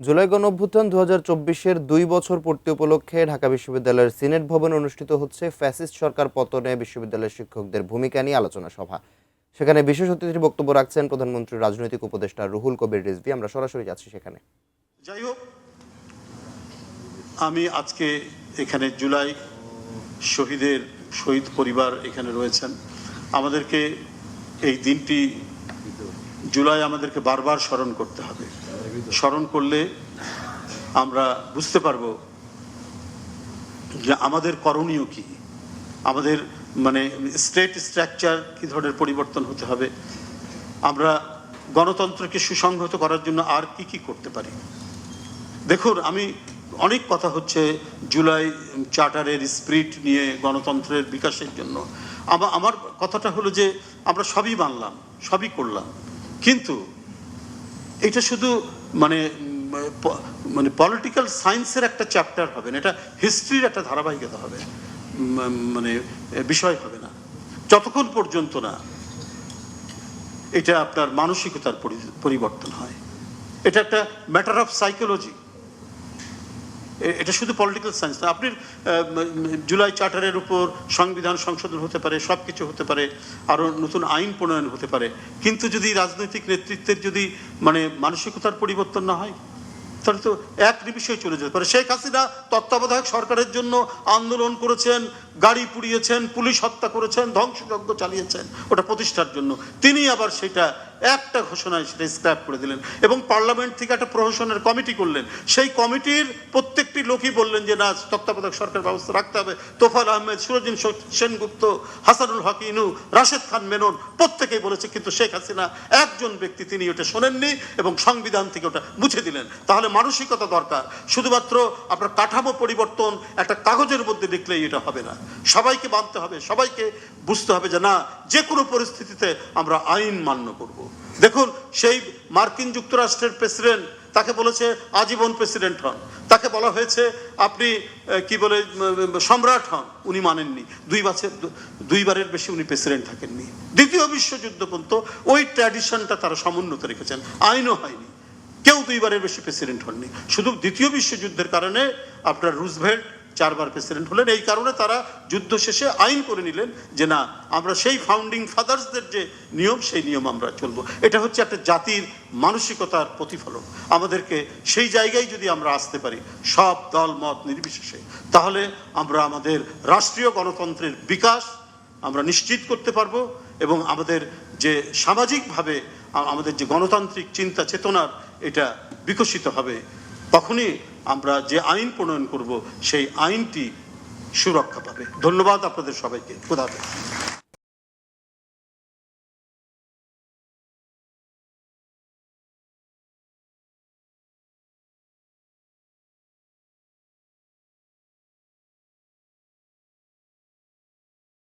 জুলাই গণঅভ্যুত্থান 2024-এর 2 বছর পূর্তি উপলক্ষে ঢাকা বিশ্ববিদ্যালয়ের সিনেট ভবনে অনুষ্ঠিত হচ্ছে ফ্যাসিস্ট সরকার পতনে বিশ্ববিদ্যালয়ের শিক্ষকদের ভূমিকা নিয়ে আলোচনা সভা। সেখানে বিশেষ অতিথির বক্তব্য রাখছেন প্রধানমন্ত্রীর রাজনৈতিক উপদেষ্টা রুহুল কবির রিজভী। আমরা সরাসরি যাচ্ছি সেখানে। যাই হোক, আমি আজকে এখানে শহীদ পরিবার এখানে রয়েছেন। আমাদেরকে এই দিনটি জুলাই আমাদেরকে বারবার স্মরণ করতে হবে। স্মরণ করলে আমরা বুঝতে পারবো যে আমাদের করণীয় কি, আমাদের স্টেট স্ট্রাকচার কি ধরনের পরিবর্তন হতে হবে, আমরা গণতন্ত্রকে সুসংহত করার জন্য আর কি কি করতে পারি। দেখুন, আমি অনেক কথা হচ্ছে জুলাই চার্টারের স্পিরিট নিয়ে গণতন্ত্রের বিকাশের জন্য। আমার কথাটা হলো যে আমরা সবই মানলাম, সবই করলাম, কিন্তু এটা শুধু পলিটিক্যাল সায়েন্সের একটা চ্যাপ্টার হবে না, এটা হিস্ট্রির একটা ধারাবাহিকতা হবে, বিষয় হবে না যতক্ষণ পর্যন্ত না এটা আপনার মানসিকতার পরিবর্তন হয়। এটা একটা ম্যাটার অফ সাইকোলজি, এটা শুধু পলিটিক্যাল সায়েন্স না। আপনি জুলাই চার্টারের উপর সংবিধান সংশোধন হতে পারে, সব কিছু হতে পারে, আরও নতুন আইন প্রণয়ন হতে পারে, কিন্তু যদি রাজনৈতিক নেতৃত্বের যদি মানসিকতার পরিবর্তন না হয় তাহলে তো এক নিমিষেই চলে যেতে পারে। শেখ হাসিনা তত্ত্বাবধায়ক সরকারের জন্য আন্দোলন করেছেন, গাড়ি পুড়িয়েছেন, পুলিশ হত্যা করেছেন, ধ্বংসযজ্ঞ চালিয়েছেন ওটা প্রতিষ্ঠার জন্য। তিনি আবার সেটা একটা ঘোষণায় সেটা স্ক্র্যাপ করে দিলেন এবং পার্লামেন্ট থেকে একটা প্রহসনের কমিটি করলেন। সেই কমিটির প্রত্যেকটি লোকই বললেন যে না, তত্ত্বাবধায়ক সরকার ব্যবস্থা রাখতে হবে। তোফাল আহমেদ, সুরজিন সেনগুপ্ত, হাসানুল হক ইনু, রাশেদ খান মেনন প্রত্যেকেই বলেছে, কিন্তু শেখ হাসিনা একজন ব্যক্তি তিনি ওটা শোনেননি এবং সংবিধান থেকে ওটা মুছে দিলেন। তাহলে মানসিকতা দরকার, শুধুমাত্র আপনার কাঠামো পরিবর্তন একটা কাগজের মধ্যে লিখলেই এটা হবে না। সবাইকে মানতে হবে, সবাইকে বুঝতে হবে যে না, যে কোনো পরিস্থিতিতে আমরা আইন মান্য করব। দেখুন, সেই মার্কিন যুক্তরাষ্ট্রের প্রেসিডেন্ট, তাকে বলেছে আজীবন প্রেসিডেন্ট হন, তাকে বলা হয়েছে আপনি সম্রাট হন, উনি মানেননি। দুইবারের বেশি উনি প্রেসিডেন্ট থাকেননি। দ্বিতীয় বিশ্বযুদ্ধ পর্যন্ত ওই ট্র্যাডিশনটা তারা সমুন্নত রেখেছেন, আইনও হয়নি, কেউ দুইবারের বেশি প্রেসিডেন্ট হননি। শুধু দ্বিতীয় বিশ্বযুদ্ধের কারণে আপনার রুজভেল্ট 4 বার প্রেসিডেন্ট হলেন। এই কারণে তারা যুদ্ধ শেষে আইন করে নিলেন যে না, আমরা সেই ফাউন্ডিং ফাদার্সদের যে নিয়ম, সেই নিয়ম আমরা চলবো। এটা হচ্ছে একটা জাতির মানসিকতার প্রতিফলন। আমাদেরকে সেই জায়গায় যদি আমরা আসতে পারি, সব দল মত নির্বিশেষে, তাহলে আমরা আমাদের রাষ্ট্রীয় গণতন্ত্রের বিকাশ আমরা নিশ্চিত করতে পারবো এবং আমাদের যে সামাজিকভাবে আমাদের যে গণতান্ত্রিক চিন্তা চেতনার এটা বিকশিত হবে। তখনই আমরা যে আইন প্রণয়ন করব সেই আইনটি সুরক্ষা পাবে। ধন্যবাদ আপনাদের সবাইকে। খোদা হাফেজ।